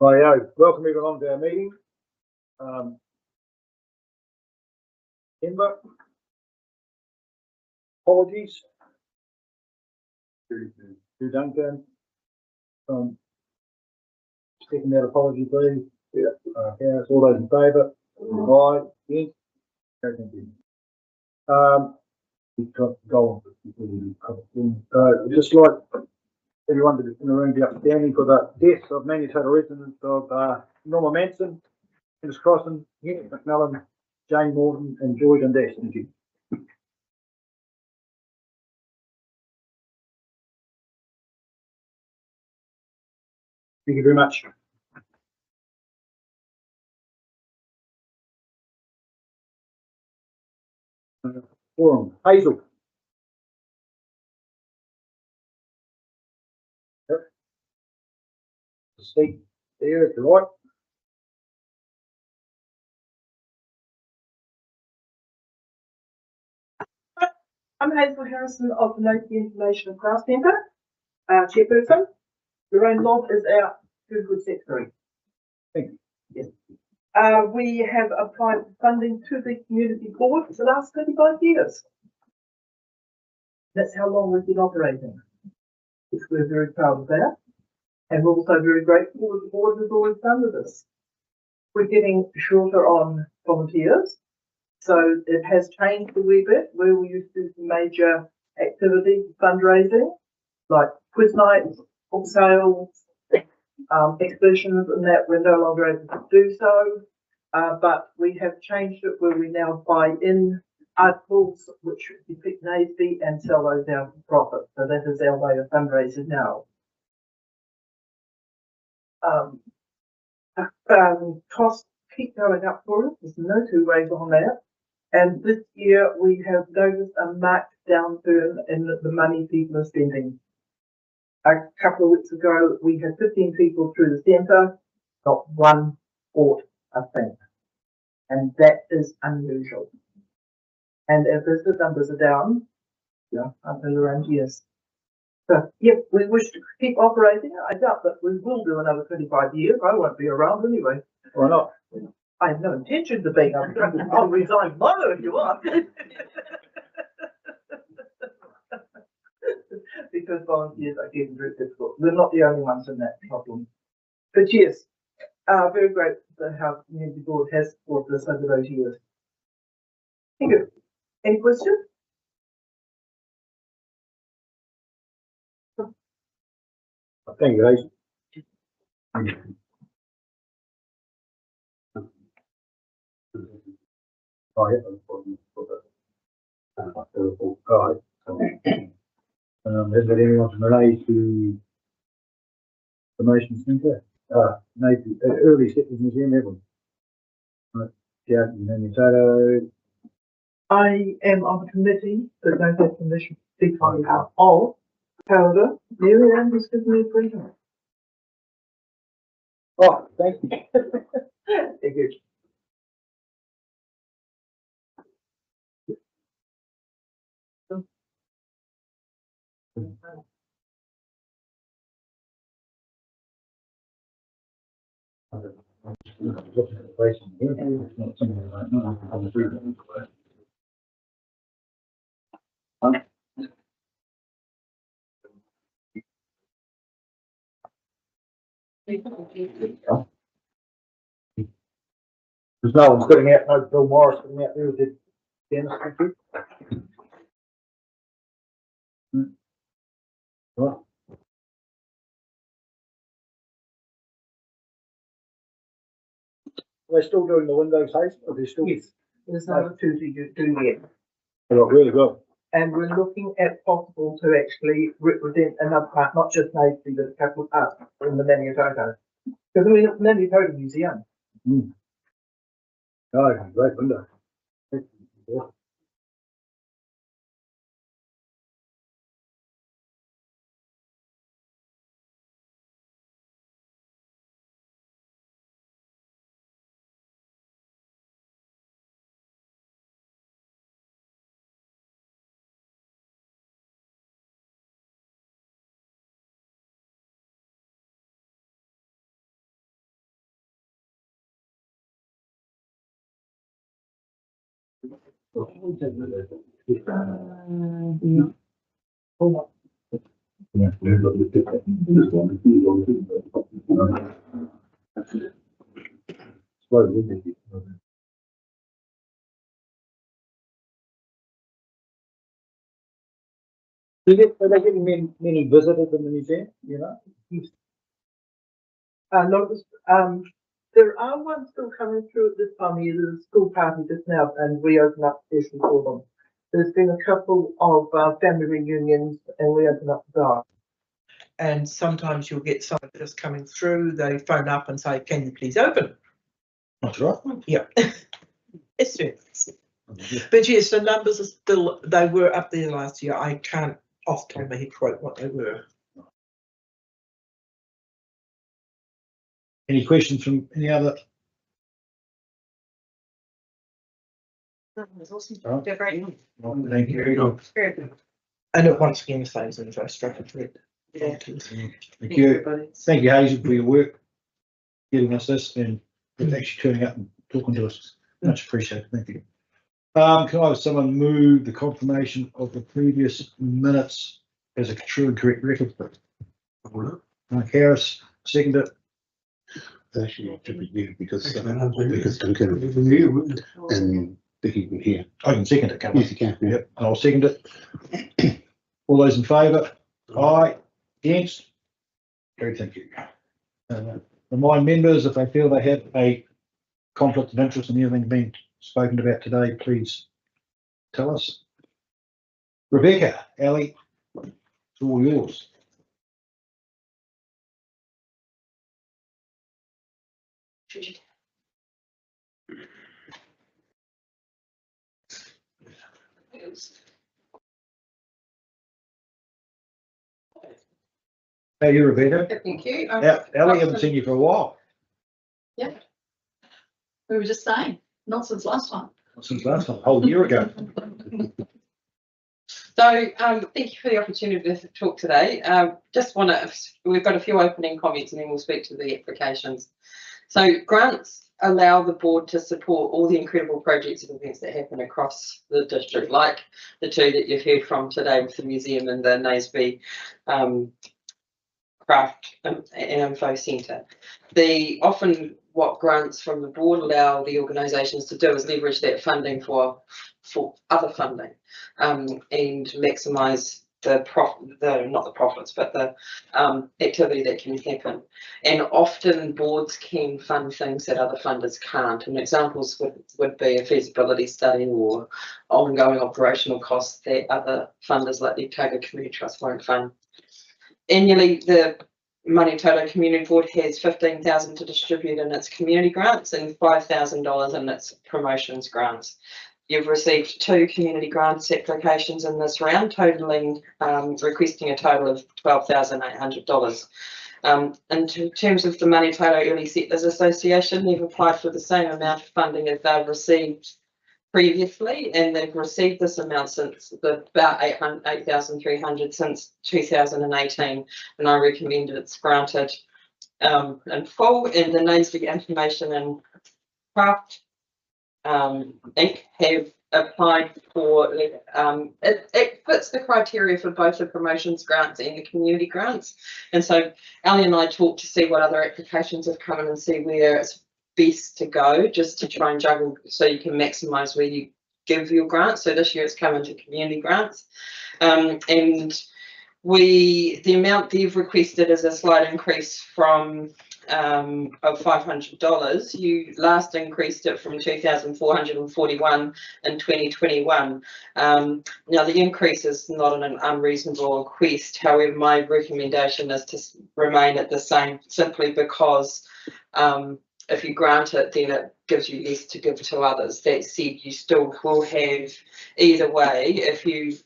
Rightio, welcome everyone to our meeting. Ember, apologies to Duncan. Second that apology, please. Yeah, all those in favour? Aye, against? Okay, thank you. We've got to go on. Just like everyone in the room be upstanding for the death of Maniototo residents of Norma Manson, Dennis Crossan, Henry McMillan, Jane Morton, and Joy Dundas. Thank you. Thank you very much. Forum, Hazel. Yep. Seat there if you like. I'm Hazel Harrison of the Local Information and Craft Centre, chairperson. Lorraine Love is our good secretary. Thank you. Yes. We have applied for funding to the community board for the last 35 years. That's how long we've been operating, which we're very proud of that. And we're also very grateful that the board has always done with us. We're getting shorter on volunteers. So it has changed a wee bit where we used to do some major activities, fundraising, like quiz nights, book sales, exhibitions, and that we're no longer able to do so. But we have changed it where we now buy in articles which depict Naseby and sell those out for profit. So that is our way of fundraising now. Costs keep going up for us. There's no two ways on that. And this year we have noticed a marked downturn in the money people are spending. A couple of weeks ago, we had 15 people through the centre, not one bought a thing. And that is unusual. And as the numbers are down, until around years. So, yeah, we wish to keep operating. I doubt that we will do another 25 years. I won't be around anyway. Why not? I have no intention to be. I'll resign tomorrow if you want. Because volunteers are getting very difficult. We're not the only ones in that problem. But yes, very grateful for how the community board has supported us over those years. Thank you. Any questions? Thank you, Hazel. Thank you. Oh, yeah. Has there anyone related to the Motion Centre? Maybe early Settlers Museum, everyone. Right. Yeah, Maniototo. I am on the committee, but don't have permission to speak on behalf of. However, Mary Ann has given me a present. Oh, thank you. Thank you. There's no one sitting out, no Bill Morris sitting out there with the Dennis. Right. Are they still doing the windows, Hazel? Or they still? Yes, there's another two to do yet. They got really good. And we're looking at possible to actually represent another part, not just Naseby, but a couple of parts in the Maniototo. Because we're at the Maniototo Museum. Oh, great window. Yeah. Are they getting many visitors in the museum, you know? Not as, there are ones still coming through at this time of year. There's a school party just now and we open up the session for them. There's been a couple of family reunions and we open up the door. And sometimes you'll get someone just coming through, they phone up and say, can you please open? That's right. Yeah. It's true. But yes, the numbers are still, they were up there last year. I can't off the top of my head quote what they were. Any questions from any other? That was awesome. Oh. They're great. Thank you. Very good. And it once again stays in the structure thread. Yeah. Thank you. Thank you, Hazel, for your work, giving us this and actually turning up and talking to us. Much appreciated. Thank you. Can I have someone move the confirmation of the previous minutes as a true and correct record? Mike Harris, second it. Actually, it should be you because Duncan and Vicky can hear. I can second it, can't I? Yes, you can. Yeah. Yep, I'll second it. All those in favour? Aye. Against? Very thank you. Remind members if they feel they have a conflict of interest in anything being spoken about today, please tell us. Rebecca, Ali, it's all yours. How are you, Rebecca? Thank you. Yeah, Ali, haven't seen you for a while. Yeah. We were just saying, not since last time. Since last time, a whole year ago. So thank you for the opportunity to talk today. Just want to, we've got a few opening comments and then we'll speak to the applications. So grants allow the board to support all the incredible projects and events that happen across the district, like the two that you've heard from today with the museum and the Naseby Craft and Info Centre. Often what grants from the board allow the organisations to do is leverage that funding for other funding and maximise not the profits, but the activity that can happen. And often boards can fund things that other funders can't. And examples would be a feasibility study or ongoing operational costs that other funders like the Otago Community Trust won't fund. Annually, the Maniototo Community Board has $15,000 to distribute in its community grants and $5,000 in its promotions grants. You've received 2 community grants applications in this round, totaling requesting a total of $12,800. In terms of the Maniototo Early Settlers Association, they've applied for the same amount of funding as they've received previously, and they've received this amount since about 8,300 since 2018, and I recommend it's granted in full. And the Naseby Information and Craft Inc. have applied for it fits the criteria for both the promotions grants and the community grants, and so Ali and I talked to see what other applications have come in and see where it's best to go, just to try and juggle so you can maximise where you give your grants. So this year it's come into community grants, and the amount they've requested is a slight increase from of $500. You last increased it from 2,441 in 2021. Now the increase is not an unreasonable request. However, my recommendation is to remain at the same, simply because if you grant it, then it gives you less to give to others. That said, you still will have, either way, if you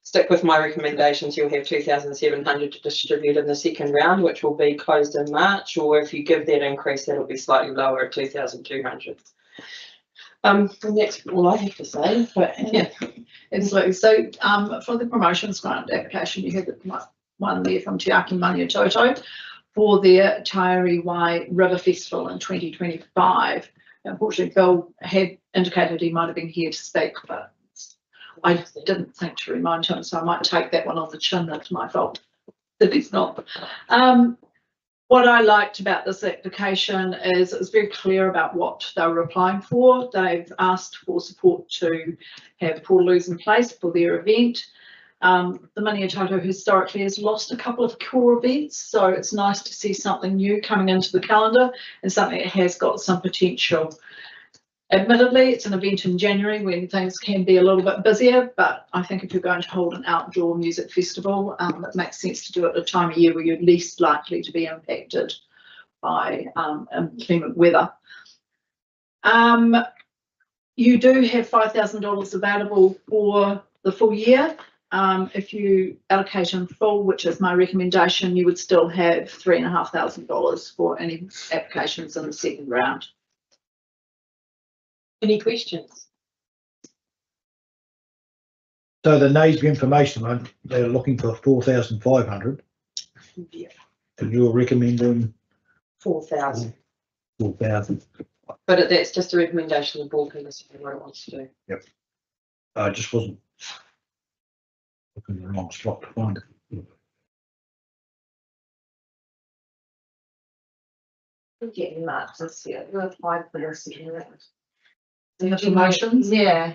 stick with my recommendations, you'll have 2,700 to distribute in the second round, which will be closed in March, or if you give that increase, that'll be slightly lower at 2,200. And that's all I have to say, but yeah. Absolutely. So for the promotions grant application, you had one there from Te Aki Maniototo for their Tairi Wai River Festival in 2025. Unfortunately, Bill had indicated he might have been here to speak, but I didn't think to remind him, so I might take that one on the chin. That's my fault that he's not. What I liked about this application is it was very clear about what they were applying for. They've asked for support to have portaloos in place for their event. The Maniototo historically has lost a couple of core events, so it's nice to see something new coming into the calendar and something that has got some potential. Admittedly, it's an event in January when things can be a little bit busier, but I think if you're going to hold an outdoor music festival, it makes sense to do it at a time of year where you're least likely to be impacted by inclement weather. You do have $5,000 available for the full year. If you allocate in full, which is my recommendation, you would still have $3,500 for any applications in the second round. Any questions? So the Naseby information one, they're looking for 4,500 Yeah. and you're recommending 4,000. 4,000. But that's just a recommendation. The board can decide what it wants to do. Yep. I just wasn't looking in the wrong spot to find it. Getting marked this year. We applied for this year. The promotions? Yeah.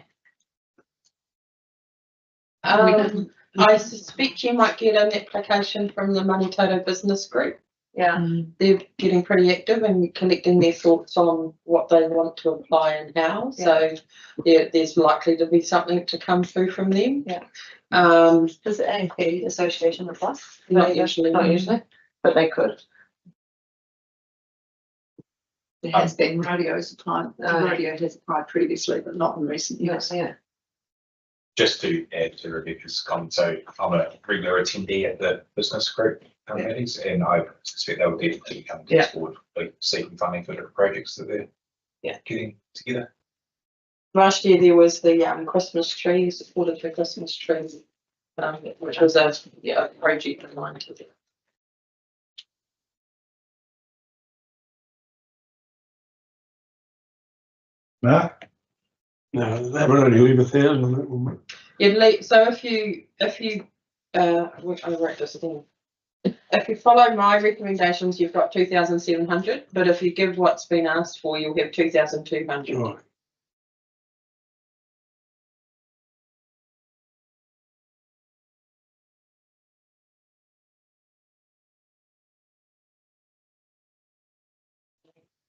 I suspect you might get an application from the Maniototo Business Group. Yeah. They're getting pretty active and collecting their thoughts on what they want to apply and how. So there's likely to be something to come through from them. Yeah. Does it include association with us? Not usually. Not usually, but they could. There has been radio's applied. Oh. Radio has applied previously, but not in recent years. Yeah. Just to add to Rebecca's comment, so I'm a regular attendee at the business group meetings, and I suspect they will definitely be coming to this board, like seeking funding for different projects that they're getting together. Last year there was the Christmas tree, supported the Christmas trees, which was a project of mine to do. Mark? No, that would only leave 1,000 on that one. So if you I wrote this down. If you follow my recommendations, you've got 2,700, but if you give what's been asked for, you'll have 2,200. Right.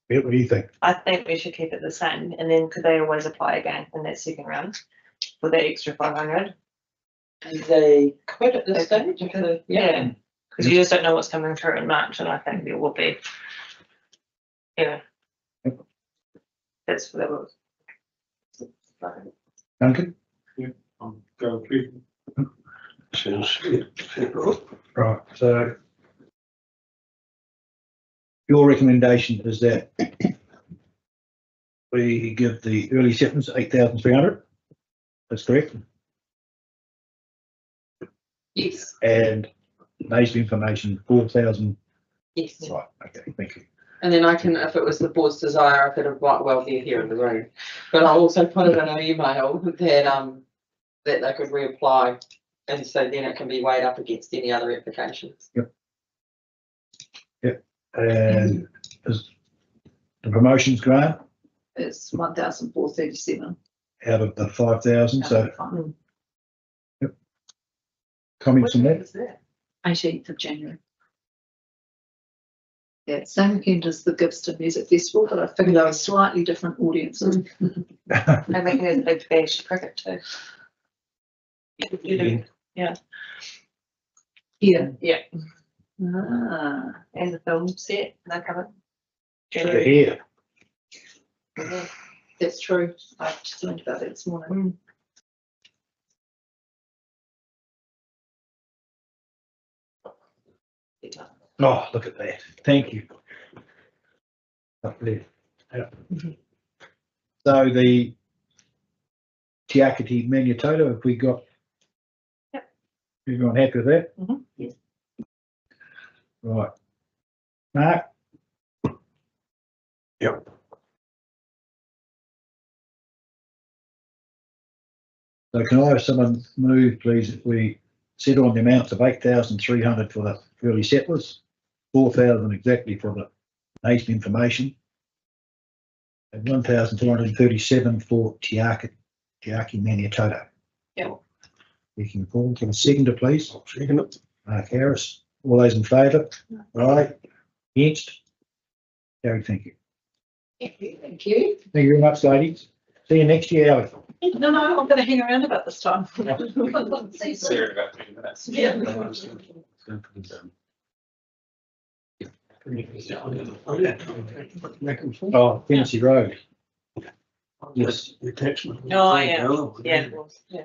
Yeah, what do you think? I think we should keep it the same, and then could they always apply again in that second round for that extra 500? They could at this Okay. stage. Yeah, because you just don't know what's coming through in March, and I think there will be. Yeah. That's what it was. Duncan? I'm going through. Sounds good. Right, so your recommendation is that we give the early acceptance 8,300. That's correct. Yes. And Naseby information 4,000. Yes. Right, okay, thank you. And then I can, if it was the board's desire, I could have they're here in the room. But I'll also put it in an email that that they could reapply, and so then it can be weighed up against any other applications. And is the promotions grant It's 1,437. out of the 5,000, so Fine. comments on that? 18th of January. Yeah, same weekend as the Gibbston Music Festival, but I figured they were slightly different audiences. They're making it a big bash cricket too. You do, Here. yeah, Ah, and the film set, they're coming. The hair. that's true. I just learned about that this morning. Oh, look at that. Thank you. Lovely. Yeah. So the Tiakiti Maniototo, have we got? Yep. Everyone happy with that? Yes. Right. Mark? Yep. So can I have someone move, please, if we settle on the amounts of 8,300 for the early settlers, 4,000 exactly for the nation information, and 1,237 for Tiaki Maniototo. Yeah. You can call, can a seconder, please? I'll second it. Mark Harris, all those in favour? Aye. Against? Carried, thank you. Thank you. Thank you. Thank you very much, ladies. See you next year, Ali. No, I'm going to hang around about this time. See you in about 2 minutes. Yeah. Oh, Tennessee Road. Yes. The attachment. Oh, yeah. Yeah, it was, yeah.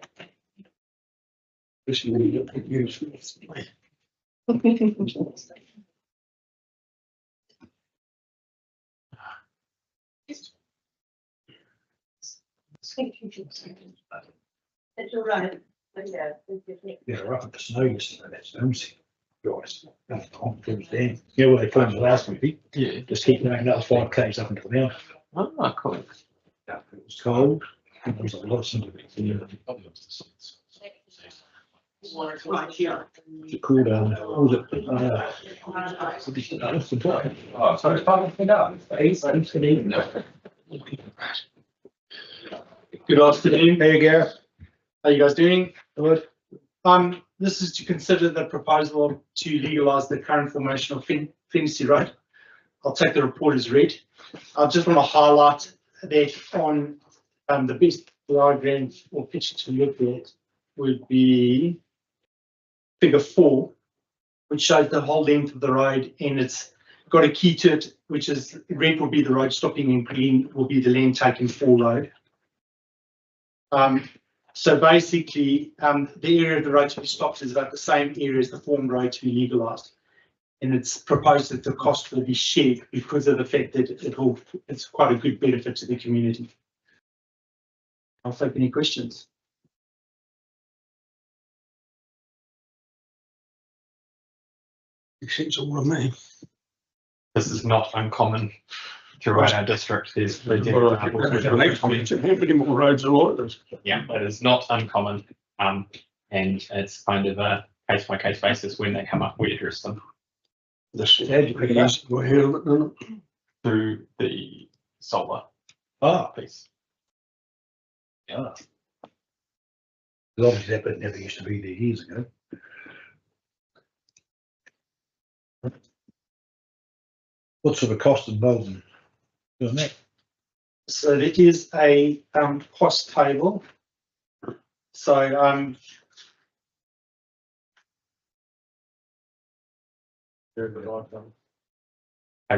It's all right. Yeah. Yeah, right up the snow yesterday, that's Dempsey. Guys, that's confidence down. Yeah, well, they filmed the last week. Yeah. Just keep going another 5 k's up into the mountain. Oh, cool. Yeah, it was cold. There was a lot of snow. Right here. It's called, what was it? Oh, so it's part of the now. Good afternoon. There you go. How you guys doing? Good. This is to consider the proposal to legalise the current formation of Finchley Road. I'll take the report as read. I just want to highlight that on the best diagram or picture to look at would be figure 4, which shows the whole length of the road, and it's got a key to it, which is red will be the road stopping and green will be the land taken for load. So basically, the area of the road to be stopped is about the same area as the formed road to be legalised. And it's proposed that the cost will be shared because of the fact that it's quite a good benefit to the community. I'll take any questions. Makes all of me. This is not uncommon throughout our district. There's How many more roads are like this? yeah, it is not uncommon. And it's kind of a case by case basis when they come up, we address them This How'd you pick it up? we're here, look, through the solar Ah, piece. yeah. Because obviously that bit never used to be there years ago. What sort of cost involved in doing that? So there is a cost table. So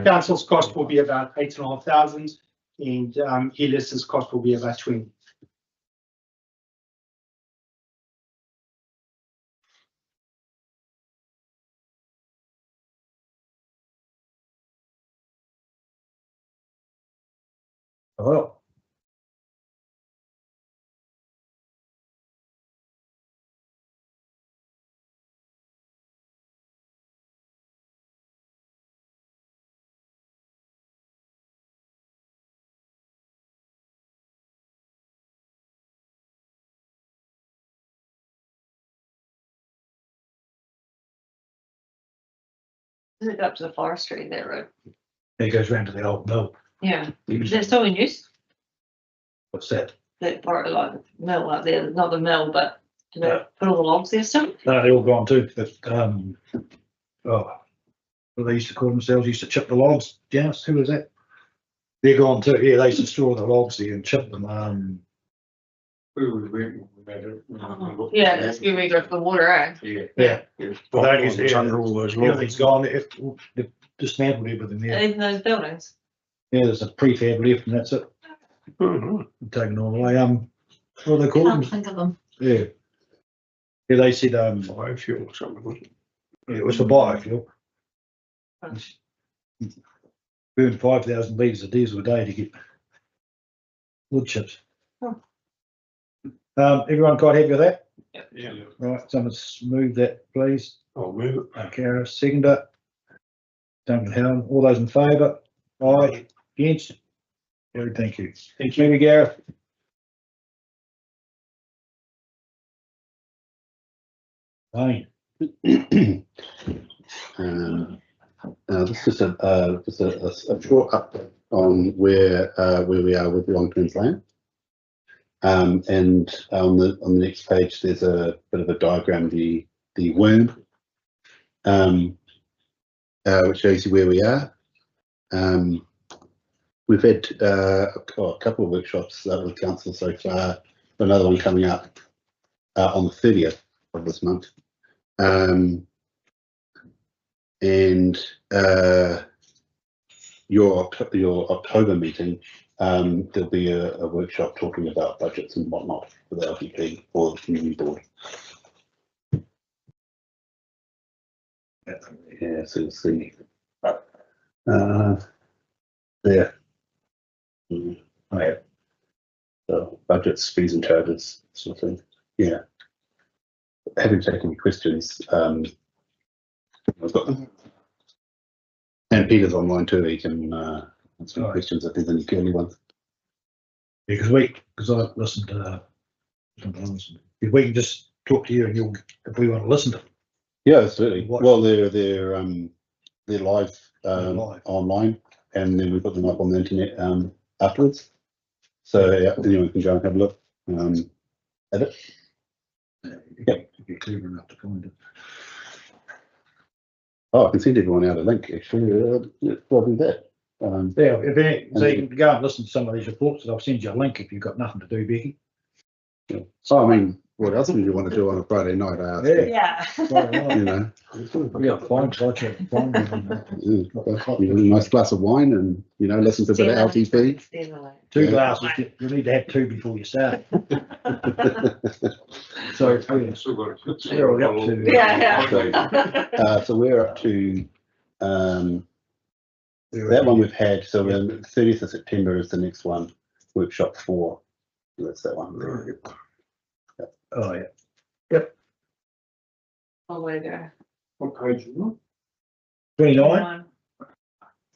council's cost will be about 8,500 and Helis's cost will be about 20. Oh, Is it up to the forestry, that road? it goes round to the old mill. Yeah. Is that still in use? What's that? That part of like the mill up there, not the mill, but do they Yeah. put all the logs there still? No, they're all gone too, but, what they used to call themselves, used to chip the logs, yes, who was that? They're gone too, yeah, they used to store the logs there and chip them, Yeah, that's where we go for the water, eh? yeah. Well, that is, under all those everything's gone, they've dismantled everything there. In those buildings. Yeah, there's a prefab left and that's it, Mhm. taken all away, what do they call Can't them? think of them. Yeah. Yeah, they said, Biofuel or something, wasn't it? yeah, it was for biofuel. Burn 5,000 litres of diesel a day to get wood chips. Oh. Everyone quite happy with that? Yeah. Right, someone's move that, please. I'll move it. Kara, seconder. Duncan Helen, all those in favour? Aye, against? Very, thank you. Thank you. Maybe Gareth? Fine. This is a short update on where we are with the long-term plan. And on the next page, there's a bit of a diagram, the worm, which shows you where we are. We've had a couple of workshops with council so far. Another one coming up on the 30th of this month. And your October meeting, there'll be a workshop talking about budgets and whatnot for the LTP or the community board. Yeah, so you'll see there. Oh, yeah. So budgets, fees and charges, sort of thing. Yeah. Having taken any questions, I've got them. And Peter's online too, he can answer questions if there's any curly ones. Because I listened to sometimes. If we can just talk to you and you'll, if we want to listen to them. Yeah, absolutely. What- Well, they're live Live. online, and then we put them up on the internet afterwards. So yeah, anyone can go and have a look at it. If you're clever enough to find it. Oh, I can send everyone out a link actually. I'll do that. Yeah, so you can go and listen to some of these reports, and I'll send you a link if you've got nothing to do, Becky. So I mean, what else would you want to do on a Friday night? I ask you. Yeah. You know, Yeah, fine, so I can find a nice glass of wine and, you know, listen to a bit of LTP. two Yeah. glasses. You need to have two before you start. So we're up to. Yeah, So we're up to that one we've had. So the 30th of September is the next one, workshop 4. That's that one. Oh, yeah. Oh, way to go. What page is it? 29.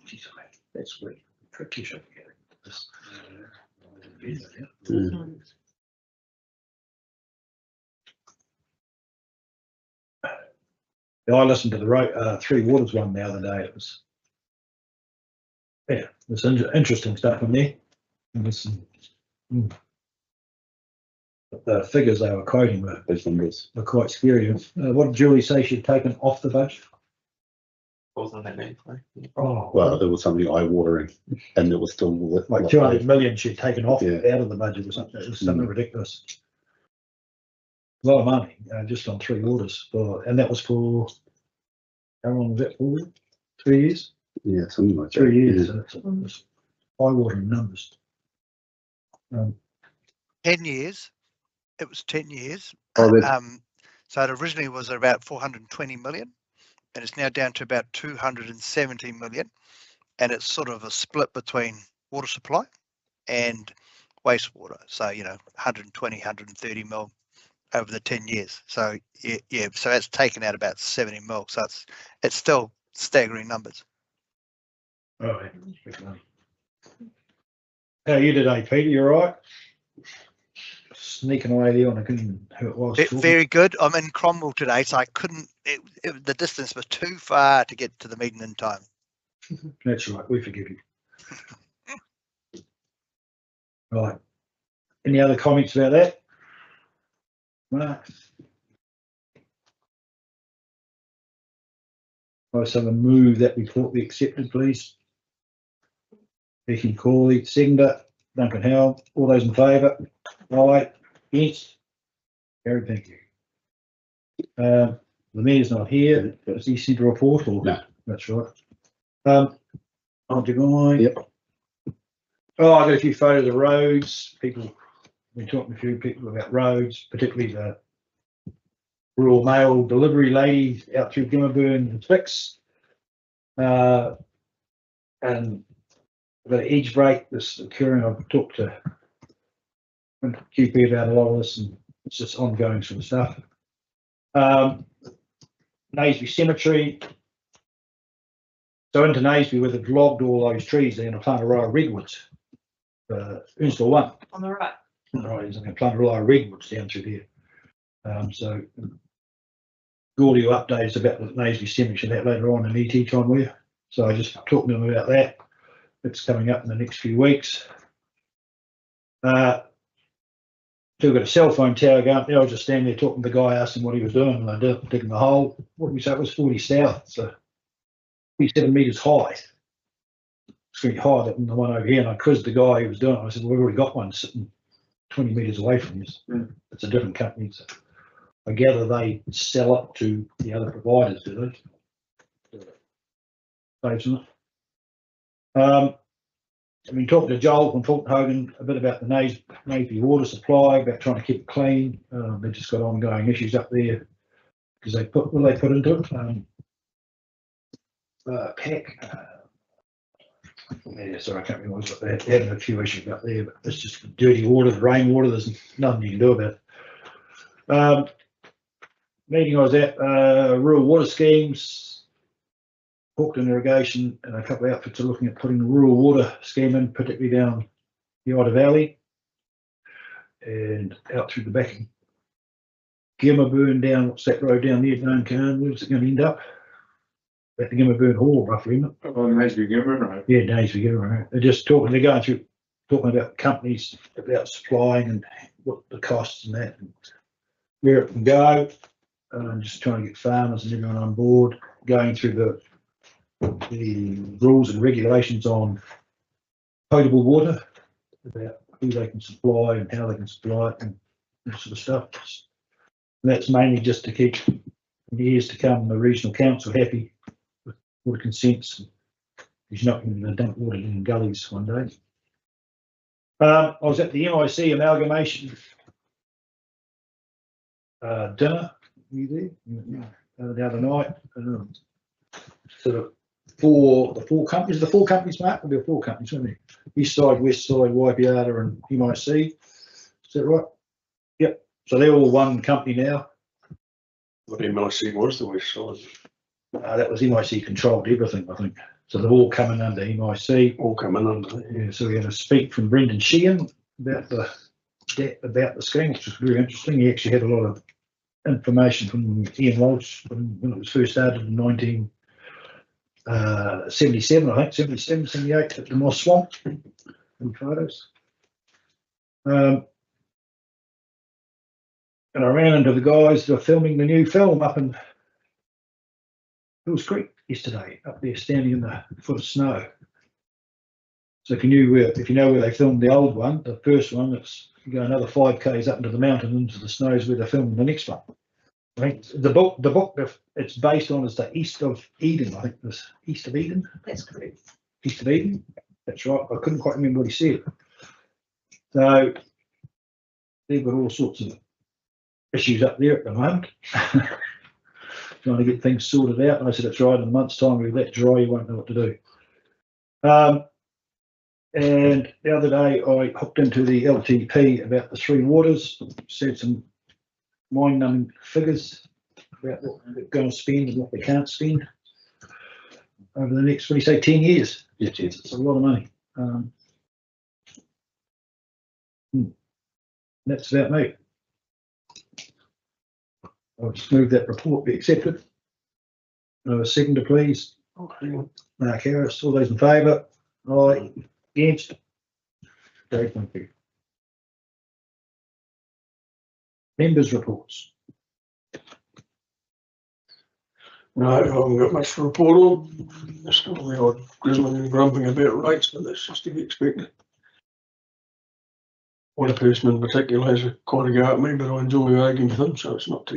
Jeez, that's weird. Tricky shit. Mm. I listened to the Three Waters one the other day. It was, yeah, there's interesting stuff in there. But the figures they were quoting were quite scary. What did Julie say she'd taken off the budget? Wasn't that many? Oh, Well, there was something eye-watering, and it was still like 200 million she'd taken off Yeah. out of the budget or something. It was something ridiculous. A lot of money just on Three Waters, and that was for how long was that for? 3 years. Yeah, something like 3 that. years. Yeah. So it's eye-watering numbers. 10 years. It was 10 years. Oh, that's- So it originally was about 420 million, and it's now down to about 270 million. And it's sort of a split between water supply and wastewater. So, 120, 130 mil over the 10 years. So yeah, so that's taken out about 70 mil. So it's still staggering numbers. All right. How you today, Peter? You all right? Sneaking away there on a couldn't who it was. talking. Very good. I'm in Cromwell today, so I couldn't. The distance was too far to get to the meeting in time. That's right. We forgive you. Right. Any other comments about that? Mark? Someone move that report be accepted, please. Becky Corley, seconder, Duncan Howell, all those in favour? Aye, against? Carried, thank you. The mayor's not here. Does he send a report or? No. That's right. On to Guy. Yep. Oh, I got a few photos of roads. People, been talking to a few people about roads, particularly the rural mail delivery lady out through Gimmerburn and Fix. And the edge break that's occurring. I've talked to QP about a lot of this, and it's just ongoing sort of stuff. Naseby Cemetery. So into Naseby, where they've logged all those trees, they're going to plant a row of redwoods. Install one. On the right. Right, he's going to plant a row of redwoods down through there. So Gordie will update us about the Naseby cemetery that later on in ET time with you. So I just talked to them about that. It's coming up in the next few weeks. Still got a cell phone tower going up there. I was just standing there talking to the guy, asked him what he was doing, and I did digging the hole. What did we say? It was 40 south, so 47 metres high. It's really higher than the one over here. And I quizzed the guy who was doing it. I said, well, we've already got one sitting 20 metres away from us. It's a different company. So I gather they sell it to the other providers, do they? Saves them. I've been talking to Joel from Fulton Hogan a bit about the Naseby water supply, about trying to keep it clean. They've just got ongoing issues up there because they put into it. Yeah, sorry, I can't remember what they're having a few issues up there, but it's just dirty water, rainwater. There's nothing you can do about it. Meeting I was at, rural water schemes. Hawkton Irrigation and a couple of outfits are looking at putting the rural water scheme in, particularly down the Ida Valley and out through the back of Gimmerburn down, what's that road down there, down Cairn, where's it going to end up? At the Gimmerburn Hall, roughly, isn't it? Oh, Naseby Gimmerburn, right? Yeah, Naseby Gimmerburn. They're just talking about companies, about supplying and what the costs and that, and where it can go. And just trying to get farmers and everyone on board, going through the rules and regulations on potable water, about who they can supply and how they can supply it and that sort of stuff. And that's mainly just to keep, in the years to come, the regional council happy with water consents. He's not going to dump water in gullies one day. I was at the MIC amalgamation dinner. Were you there? The other night. Sort of the four companies, Mark? There'll be 4 companies, won't there? East Side, West Side, Waipiata and MIC. Is that right? Yep. So they're all one company now. What MIC was the West Side? That was MIC controlled everything, I think. So they're all coming under MIC. All coming under. Yeah. So we had a speak from Brendan Sheehan about the scheme, which was very interesting. He actually had a lot of information from Ian Walsh when it was first started in 1977, I think, 77, 78 at the Moss Swamp in photos. And I ran into the guys that are filming the new film up in Hills Creek yesterday, up there standing in the foot of snow. So if you know where they filmed the old one, the first one, you go another 5 k's up into the mountain into the snows where they're filming the next one. I think the book it's based on is the East of Eden. I think this East of Eden. That's correct. East of Eden. That's right. I couldn't quite remember what he said. So they've got all sorts of issues up there at the moment. Trying to get things sorted out. And I said, it's right, in a month's time, we'll let dry, you won't know what to do. And the other day I hooked into the LTP about the 3 waters, said some mind-numbing figures about what they're going to spend and what they can't spend over the next, what do you say, 10 years? Yes. It's a lot of money. That's about me. I'll just move that report be accepted. Seconder, please. Mark Harris, all those in favour? Aye. Against? Very thank you. Members' reports. No, I haven't got much to report on. There's still the odd grizzling and grumping about rates, but that's just to be expected. One person in particular has quite a go at me, but I enjoy arguing with them, so it's not too.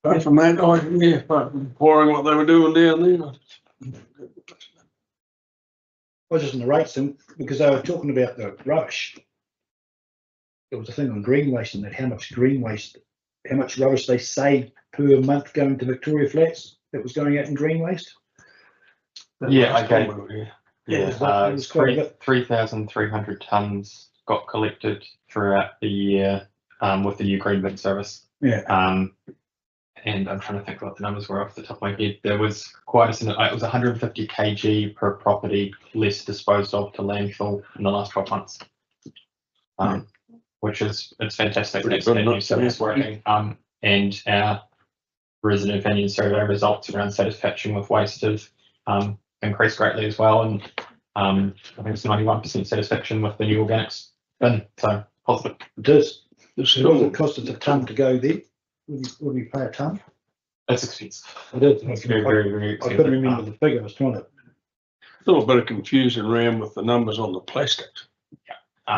Apart from that, apart from pouring what they were doing down there. I was just in the rates thing because they were talking about the rubbish. There was a thing on green waste and that how much rubbish they saved per month going to Victoria Flats that was going out in green waste. Yeah, okay. Yeah, it was quite a bit. 3,300 tonnes got collected throughout the year with the new green bin service. Yeah. And I'm trying to think what the numbers were off the top of my head. There was quite it was 150 kg per property less disposed of to landfill in the last 12 months. which is, it's fantastic. Pretty That's good, that new not service working. And our resident opinion survey results around satisfaction with waste have increased greatly as well. And I think it's 91% satisfaction with the new organics bin. So positive. Does This what does hill, it cost us a ton to go there? Would we pay a ton? It's expensive. It is. It's very, very, very I expensive. couldn't remember the figure. I was trying to. little bit of confusion around with the numbers on the plastics.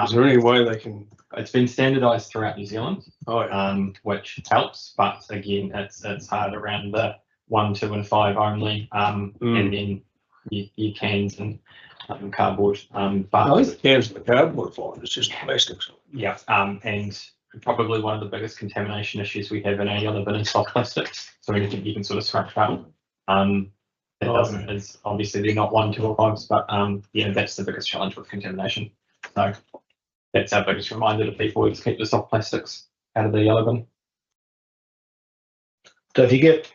Is there Um, any way they can, it's been standardised throughout New Zealand, oh, yeah. which helps, but again, it's hard around the 1, 2, and 5 only, and then your cans and cardboard. I But think the cans and the cardboard fine, it's just plastics. yeah, and probably one of the biggest contamination issues we have in our yellow bin is soft plastics. So anything you can sort of scratch up. That doesn't is obviously they're not 1, 2, or 5s, but yeah, that's the biggest challenge with contamination. So that's our biggest reminder to people is keep the soft plastics out of the yellow bin. So if you get,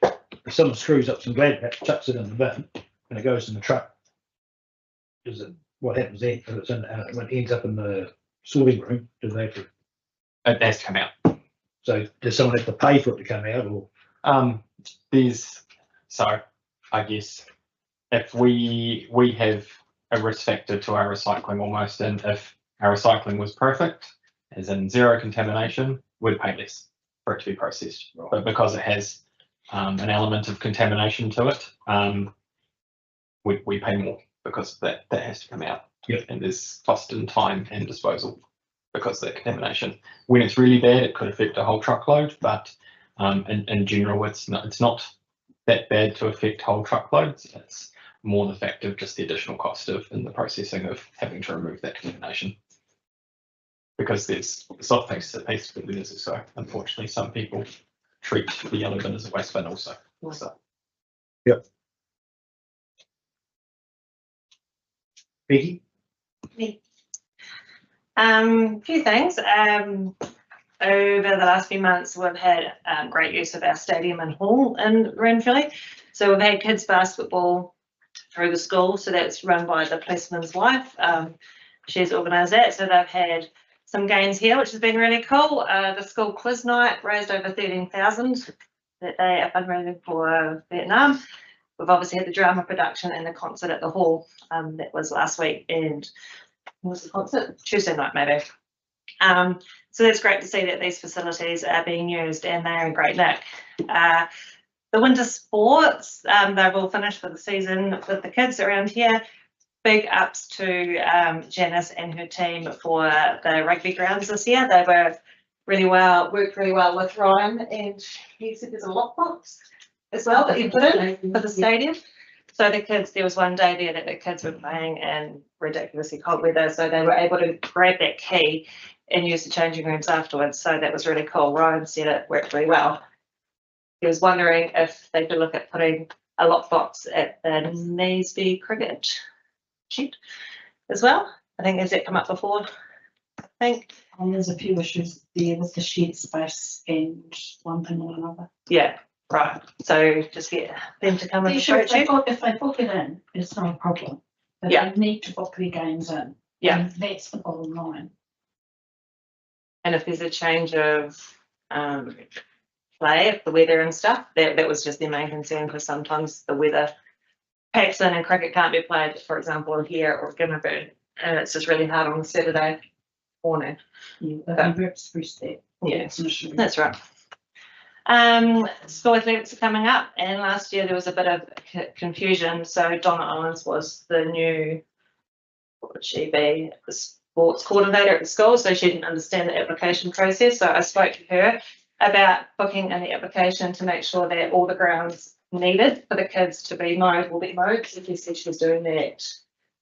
if someone screws up some glad pack, chucks it in the bin, and it goes in the truck, is it, what happens then? If it's in, when it ends up in the sorting room, do they have to, It has to come out. so does someone have to pay for it to come out, or? There's so I guess if we have a risk factor to our recycling almost, and if our recycling was perfect, as in zero contamination, we'd pay less for it to be processed. But because it has an element of contamination to it, we pay more because that has to come out. Yeah. And there's cost and time and disposal because of that contamination. When it's really bad, it could affect a whole truckload, but in general, it's not that bad to affect whole truckloads. It's more the fact of just the additional cost of in the processing of having to remove that contamination. Because there's soft pieces of paste, but there's also, unfortunately, some people treat the yellow bin as a waste bin also. So. Yep. Peggy? Few things. Over the last few months, we've had great use of our stadium and hall in Ranfurly. So we've had kids basketball through the school. So that's run by the policeman's wife. She's organised that. So they've had some games here, which has been really cool. The school quiz night raised over 13,000 that day are fundraising for Vietnam. We've obviously had the drama production and the concert at the hall. That was last week, and what was the concert? Tuesday night, maybe. So that's great to see that these facilities are being used and they're in great nick. The winter sports, they've all finished for the season with the kids around here. Big ups to Janice and her team for the rugby grounds this year. They were worked really well with Ryan, and he said there's a lockbox as well that he put in for the stadium. So the kids, there was one day there that the kids were playing in ridiculously cold weather, so they were able to grab that key and use the changing rooms afterwards. So that was really cool. Ryan said it worked really well. He was wondering if they could look at putting a lockbox at the Naseby cricket sheet as well. I think has that come up before? I think. And there's a few issues there with the shed space and one thing or another. Yeah, right. So just get them to come and Sure, if they approach you. if they book it in, it's not a problem. But Yeah. they need to book their games in. Yeah. And that's the bottom line. And if there's a change of play, if the weather and stuff, that was just their main concern, because sometimes the weather packs in and cricket can't be played, for example, here or Gimmerburn, and it's just really hard on the Saturday morning. Yeah, But- they've expressed that. Yeah. It's an issue. That's right. School athletics are coming up, and last year there was a bit of confusion. So Donna Owens was the new, what would she be, the sports coordinator at the school, so she didn't understand the application process. So I spoke to her about booking in the application to make sure that all the grounds needed for the kids to be mowed will be mowed. So she said she was doing that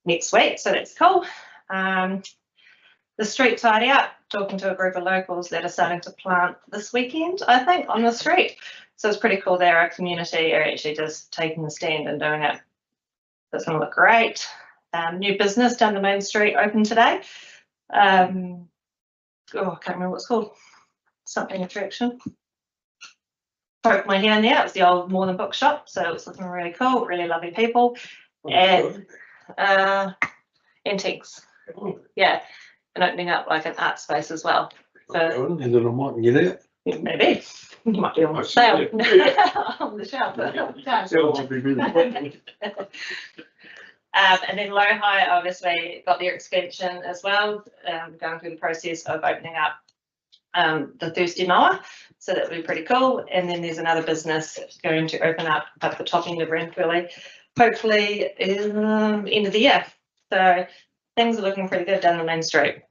next week, so that's cool. The street tidy up, talking to a group of locals that are starting to plant this weekend, I think, on the street. So it's pretty cool there. Our community are actually just taking the stand and doing it. That's going to look great. New business down the main street open today. I can't remember what it's called. Something attraction. Poked my hand there. It was the old More Than Bookshop, so it's looking really cool. Really lovely people. And antiques. Yeah. And opening up like an art space as well. So And then I might get out. maybe you might be on I sale see on the shelf. Still won't be really quick. And then Lohi obviously got their expansion as well, going through the process of opening up the Thursday mower. So that would be pretty cool. And then there's another business going to open up at the top end of Renfrew, hopefully end of the year. So things are looking pretty good down the main street.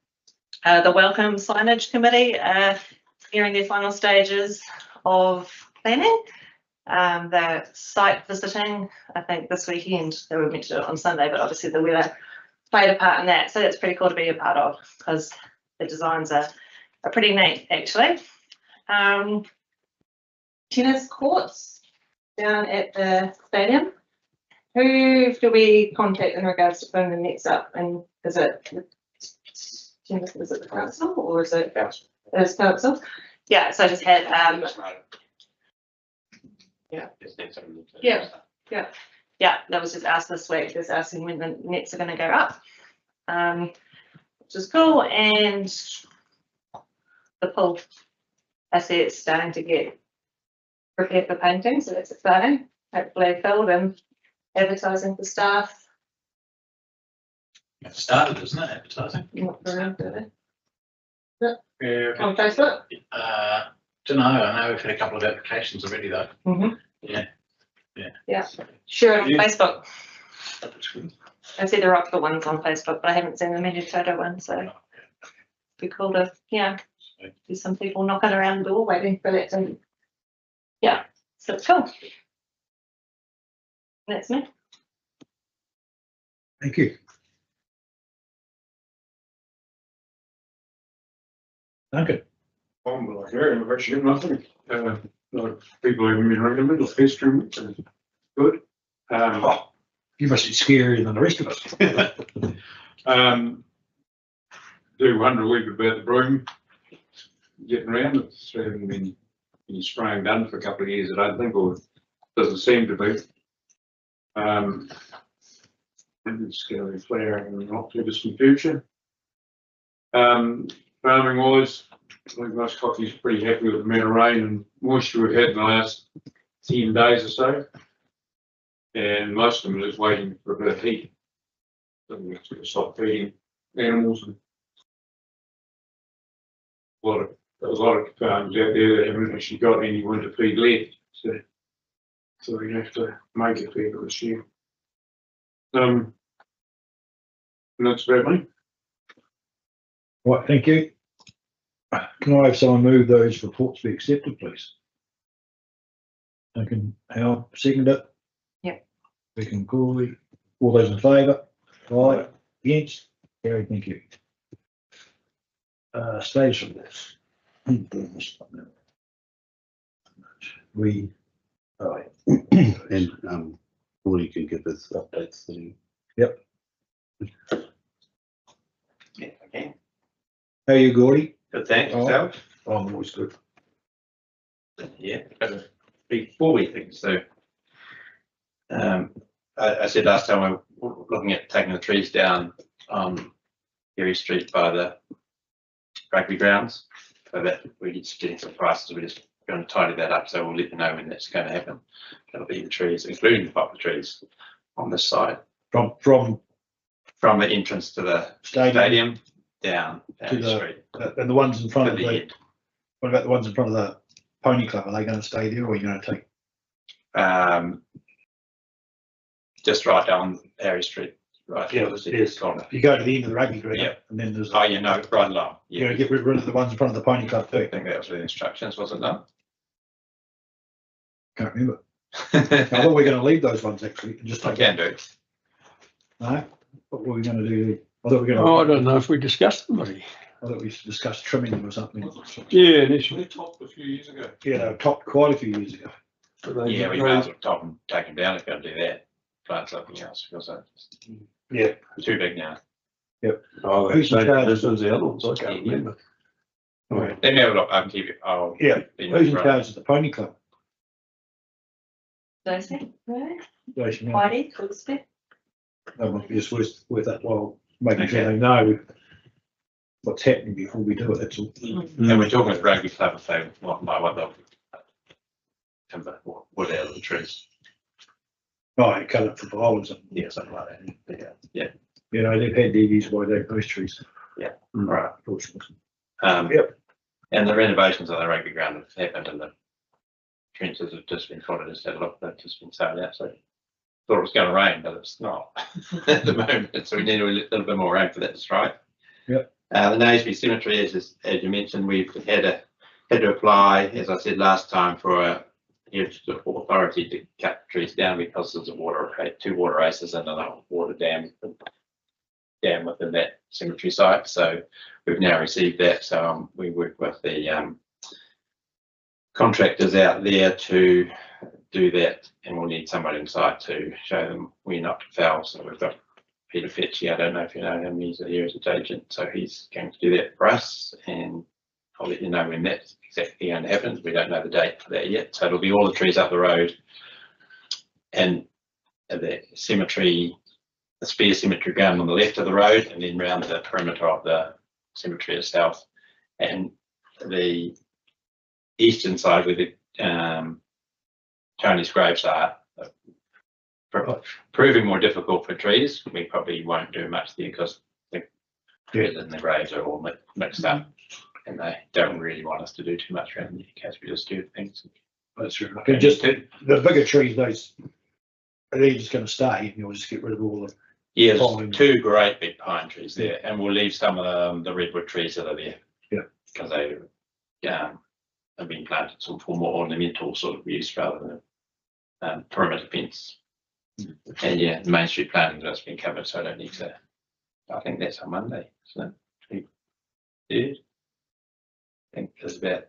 The Welcome Signage Committee nearing their final stages of planning. The site visiting, I think this weekend, they were meant to do it on Sunday, but obviously the weather played a part in that. So that's pretty cool to be a part of because the designs are pretty neat actually. Tennis courts down at the stadium. Who do we contact in regards to putting the nets up? And is it the council or is it? It is council. Yeah, so I just had yeah, that was just asked this week, just asking when the nets are going to go up, which is cool. And the pool, I see it's starting to get prepared for painting, so that's exciting. Hopefully filled and advertising for staff. It started, isn't it, advertising? Not around, do they? Yeah. On Facebook? Don't know, I know we've had a couple of applications already though. Mm-hmm. Yeah. Sure, on Yeah. Facebook. That's good. I see the Rockville ones on Facebook, but I haven't seen the Maniototo one, so it'd be cool to, see some people knocking around the door waiting for that to, so it's cool. That's me. Thank you. Duncan. Like here, I've actually got nothing. Like people haven't been ringing me, the history, which is good. You must be scarier than the rest of us. Do wonder a week about the broom getting around. It's hasn't been spraying done for a couple of years, I don't think, or doesn't seem to be. It's going to be flaring in the not too distant future. Farming wise, I think most coffee's pretty happy with the amount of rain and moisture we've had in the last 10 days or so. And most of them are just waiting for a bit of heat. So we're going to stop feeding animals. And a lot of farms out there that haven't actually got any winter feed left. So we have to make it feed this year. And that's about me. Right, thank you. Can I have someone move those reports be accepted, please? Duncan, Hal, second it. Yep. Beck and Corley, all those in favour? Aye. Against? Carried, thank you. Stage from this. We, all right. And Gordy can give us updates. Yep. Yeah, okay. How are you, Gordy? Good, thanks, Oh. yourself? Oh, I'm always good. Yeah, got a big 4-week thing, so. I said last time we were looking at taking the trees down on Erie Street by the rugby grounds. So that we're just getting some prices, we're just going to tidy that up, so we'll let you know when that's going to happen. That'll be the trees, including the poplar trees on this side. From From the entrance to the stadium down to the the street. and the ones in front To of the the, end. what about the ones in front of the pony club? Are they going to stay there or are you going to take? Just right down Harry Street, right? Yeah, It's corner. You go to the end of the rugby ground. Yeah. And then there's. Oh, you know, right along. You're Yeah, going to get rid of the ones in front of the pony club too. I think that was the instructions, wasn't it? Can't remember. I thought we were going to leave those ones actually and just I take. can do. No, what were we going to do? I thought we were Oh, I going to. don't know if we discussed them, buddy. I thought we discussed trimming them or something. Yeah, initially. They topped a few years ago. Yeah, they were topped quite a few years ago. Yeah, we might as well top them, take them down if you're going to do that. Plant something else because that's Yeah. too big now. Oh, Who's in charge? this was the other ones, I can't Yeah. remember. Let me have a look. I can keep it. I'll Yeah. be Who's in right. charge of the pony club? Josie, right? Those, you know, Heidi, Crosby. that must be just worth that while making sure Okay. they know what's happening before we do it, that's all. And we're talking at rugby club if they might want the timber or wood out of the trees. Oh, and cut it for bowls and, Yeah, something like that. Yeah. you know, they've had DVs by those trees. Right. Unfortunately. Yep. And the renovations on the rugby ground have happened and the trenches have just been followed instead of they've just been sown out. So thought it was going to rain, but it's not at the moment. So we need a little bit more rain for that to strike. Yep. The Naseby Cemetery, as you mentioned, we've had to apply, as I said last time, for a authority to cut trees down because there's two water races and a water dam within that cemetery site. So we've now received that. So we work with the contractors out there to do that, and we'll need somebody on site to show them we're not foul. So we've got Peter Fetchy, I don't know if you know him, he's a heritage agent, so he's going to do that for us, and I'll let you know when that's exactly going to happen. We don't know the date for that yet, so it'll be all the trees up the road and the cemetery, the spare cemetery ground on the left of the road, and then round the perimeter of the cemetery itself, and the eastern side where the Tony's graves are, proving more difficult for trees. We probably won't do much there because the trees and the graves are all mixed up, and they don't really want us to do too much around there in case we disturb things. That's right. Okay, just the bigger trees, those, are they just going to stay and you'll just get rid of all the. Yeah, there's two great big pine trees there, and we'll leave some of the redwood trees that are there. Yeah. Because they have been planted for more ornamental sort of use rather than perimeter fence. And yeah, the Main Street planting has been covered, so I don't need to. I think that's on Monday, so I think there's about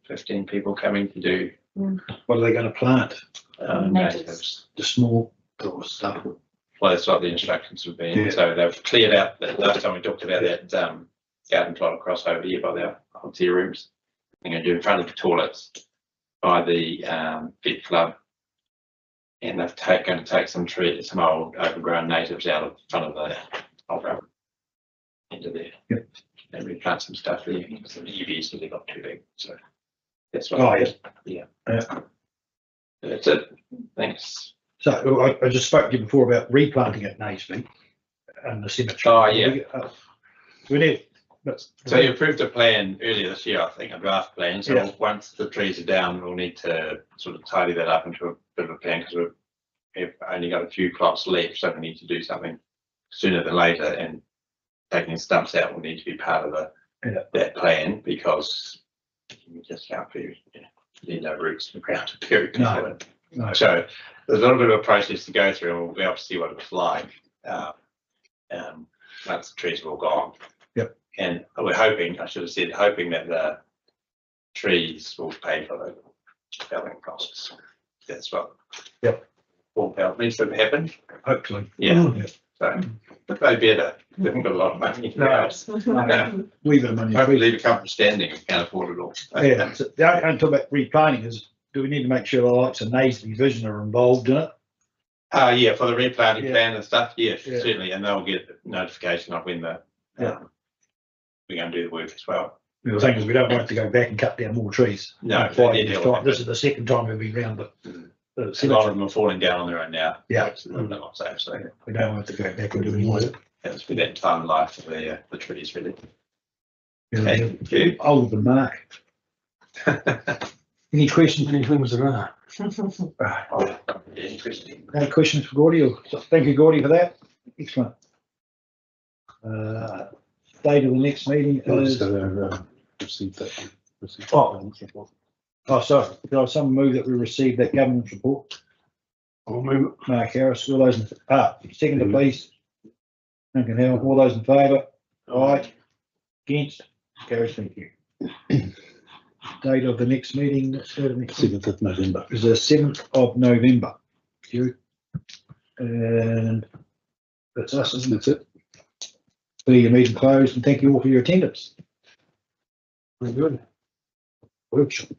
15 people coming to do. What are they going to plant? Natives. The small stuff. Well, that's what the instructions have been. Yeah. So they've cleared out. The last time we talked about that garden plot across over here by the hotel rooms. They're going to do in front of the toilets by the vet club. And they've going to take some trees, some old overgrown natives out of front of the old road into there. Yep. And replant some stuff there because the EVs really got too big. So that's what. Oh, yeah. Yeah. That's it. Thanks. So I just spoke to you before about replanting at Naseby and the cemetery. Oh yeah. We need. So you approved a plan earlier this year, I think, a draft plan. So once the trees are down, we'll need to sort of tidy that up into a bit of a plan because we've only got a few plots left, so we need to do something sooner than later. And taking stumps out will need to be part of that plan because you just can't be, need no roots in the ground to bury people. No. So there's a little bit of a process to go through, and we'll be able to see what it's like once the trees are all gone. Yep. And we're hoping, I should have said, hoping that the trees will pay for the felling costs. That's what. Yep. All needs to happen. Hopefully. Yeah. So but they better. They haven't got a lot of money. No. We've got money. Hopefully we come from standing and can't afford it all. Yeah. So the only talk about replanting is, do we need to make sure the likes of Naseby Vision are involved in it? Yeah, for the replanting plan and stuff, yes, certainly, and they'll get notification of when the we're going to do the work as well. The thing is, we don't want to go back and cut down more trees. No, this is the second time we've been round a lot of them are falling down on their own now. Yeah, so not safe. So we don't want to go back and do any more. It's been that time of life for the trees, really. Thank you. Old than Mark. Any questions? Anything was around. Interesting. Any questions for Gordy? Thank you, Gordy, for that. Excellent. Date of the next meeting is. Sorry. There was some move that we received that governance report. I'll move it. Mark Harris, all those in second, please. Duncan Hill, all those in favour? Aye. Against? Carries, thank you. Date of the next meeting, 7th of November. Is the 7th of November. Thank you. And that's us, isn't it? That's it. Declare your meeting closed, and thank you all for your attendance. Very good. Workshop.